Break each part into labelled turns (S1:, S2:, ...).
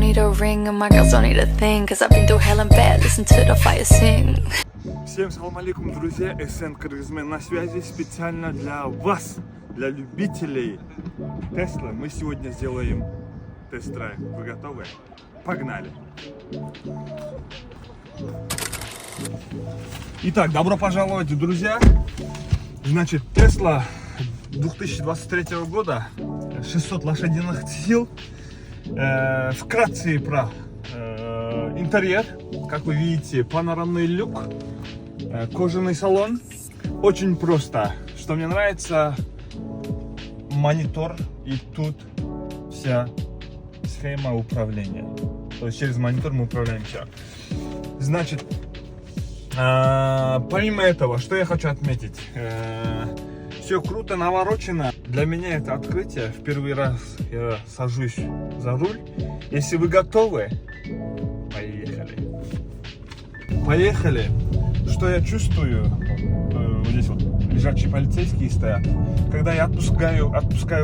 S1: need a ring and my girls don't need a thing. Cause I've been through hell and back, listen to the fire sing.
S2: Всем салам алейкум, друзья, СН Кыргызмен на связи специально для вас, для любителей Тесла. Мы сегодня сделаем тест-драйв. Вы готовы? Погнали! Итак, добро пожаловать, друзья! Значит, Тесла 2023 года, 600 лошадиных сил. Вкратце про интерьер. Как вы видите, панорамный люк, кожаный салон. Очень просто. Что мне нравится, монитор, и тут вся схема управления. То есть через монитор мы управляем все. Значит, помимо этого, что я хочу отметить, все круто наворочено. Для меня это открытие. В первый раз я сажусь за руль. Если вы готовы, поехали. Поехали. Что я чувствую? Вот здесь вот лежачие полицейские стоят. Когда я отпускаю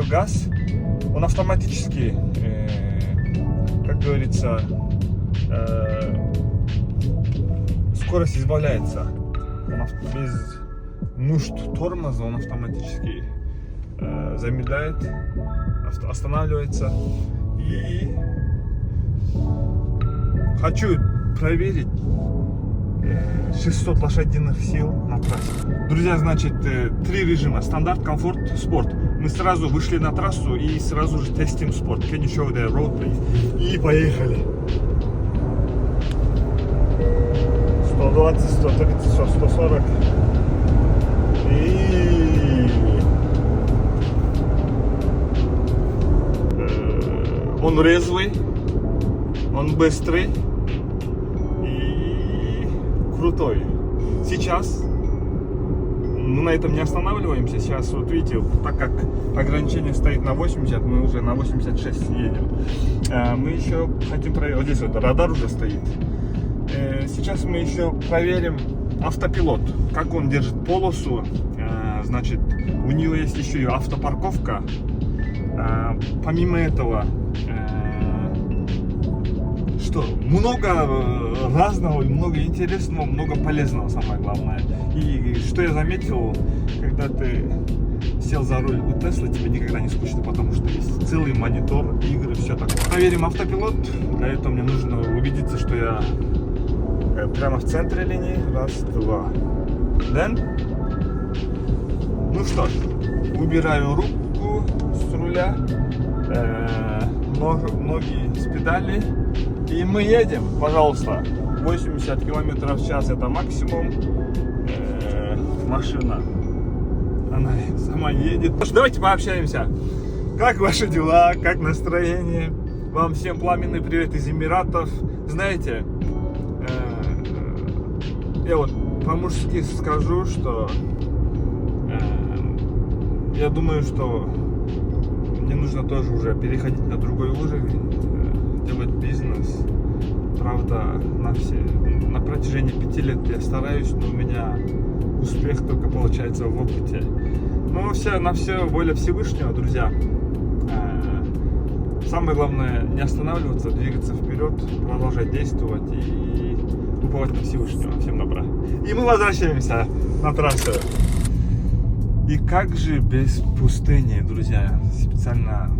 S2: газ, он автоматически, как говорится, скорость избавляется. Он без нужд тормоза он автоматически замедляет, останавливается. И хочу проверить 600 лошадиных сил на трассе. Друзья, значит, 3 режима: стандарт, комфорт, спорт. Мы сразу вышли на трассу и сразу же тестим спорт. Can you show the road, please? И поехали. 120, 130, 140. И он резвый, он быстрый и крутой. Сейчас мы на этом не останавливаемся. Сейчас, вот видите, так как ограничение стоит на 80, мы уже на 86 едем. Мы еще хотим проверить. Вот здесь вот радар уже стоит. Сейчас мы еще проверим автопилот, как он держит полосу. Значит, у него есть еще и автопарковка. Помимо этого, что много разного, много интересного, много полезного, самое главное. И что я заметил, когда ты сел за руль у Теслы, тебе никогда не скучно, потому что есть целый монитор, игры, все такое. Проверим автопилот. Для этого мне нужно убедиться, что я прямо в центре линии. Раз, два. Then. Ну что ж, убираю руку с руля, ноги с педали, и мы едем. Пожалуйста, 80 км в час это максимум. Машина, она сама едет. Ну что, давайте пообщаемся. Как ваши дела, как настроение? Вам всем пламенный привет из Эмиратов. Знаете, я вот по-мужски скажу, что я думаю, что мне нужно тоже уже переходить на другой уровень, делать бизнес. Правда, на протяжении 5 лет я стараюсь, но у меня успех только получается в опыте. Но на все воля Всевышнего, друзья. Самое главное не останавливаться, двигаться вперед, продолжать действовать и уповать на Всевышнего. Всем добра. И мы возвращаемся на трассу. И как же без пустыни, друзья? Специально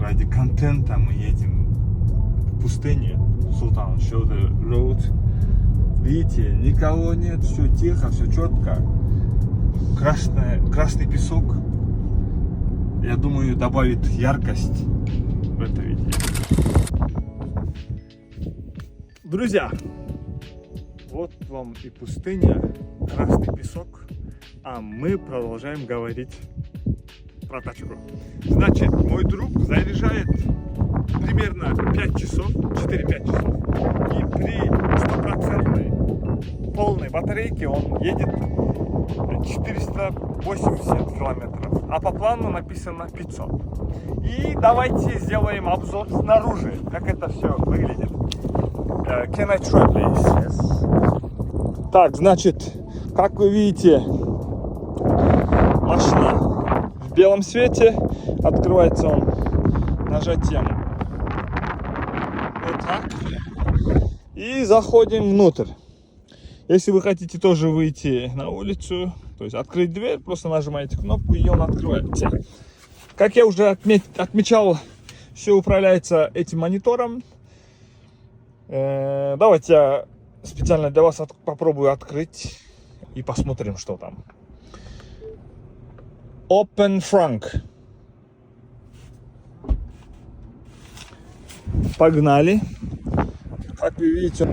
S2: ради контента мы едем в пустыне. Султан, show the road. Видите, никого нет, все тихо, все четко. Красный песок, я думаю, добавит яркость в это видео. Друзья, вот вам и пустыня, красный песок. А мы продолжаем говорить про тачку. Значит, мой друг заряжает примерно 5 часов, 4-5 часов. И при 100% полной батарейке он едет 480 километров. А по плану написано 500. И давайте сделаем обзор снаружи, как это все выглядит. Can I try, please? Yes. Так, значит, как вы видите, машина в белом свете. Открывается он нажатием Вот так. И заходим внутрь. Если вы хотите тоже выйти на улицу, то есть открыть дверь, просто нажимаете кнопку, и он открывается. Как я уже отмечал, все управляется этим монитором. Давайте я специально для вас попробую открыть и посмотрим, что там. Open Frank. Погнали. Как вы видите,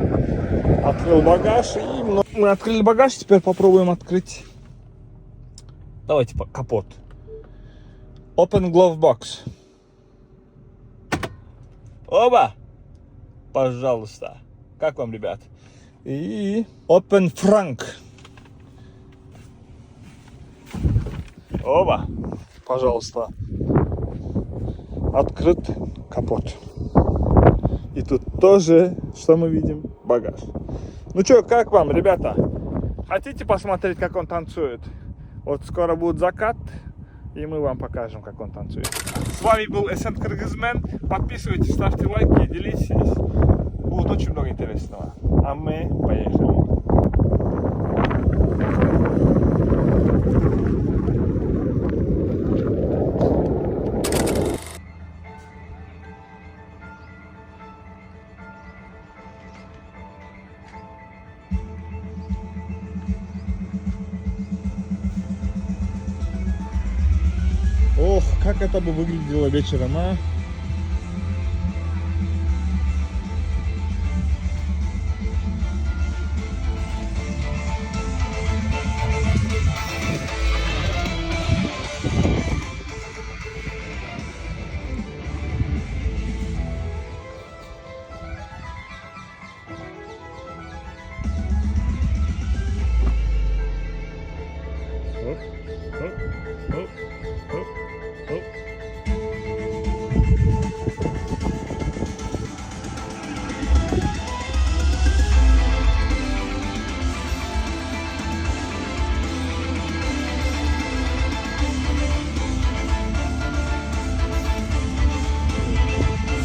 S2: открыл багаж. И мы открыли багаж, теперь попробуем открыть. Давайте капот. Open Glove Box. Оба! Пожалуйста. Как вам, ребят? И Open Frank. Оба! Пожалуйста. Открыт капот. И тут тоже, что мы видим? Багаж. Ну что, как вам, ребята? Хотите посмотреть, как он танцует? Вот скоро будет закат, и мы вам покажем, как он танцует. С вами был Эсент Кыргызмен. Подписывайтесь, ставьте лайки, делитесь. Будет очень много интересного. А мы поехали. Ох, как это бы выглядело вечером, а? Оп, оп, оп, оп, оп.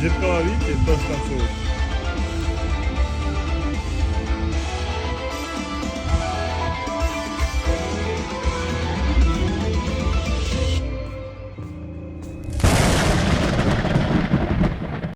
S2: Зеркало, видите, тоже танцует.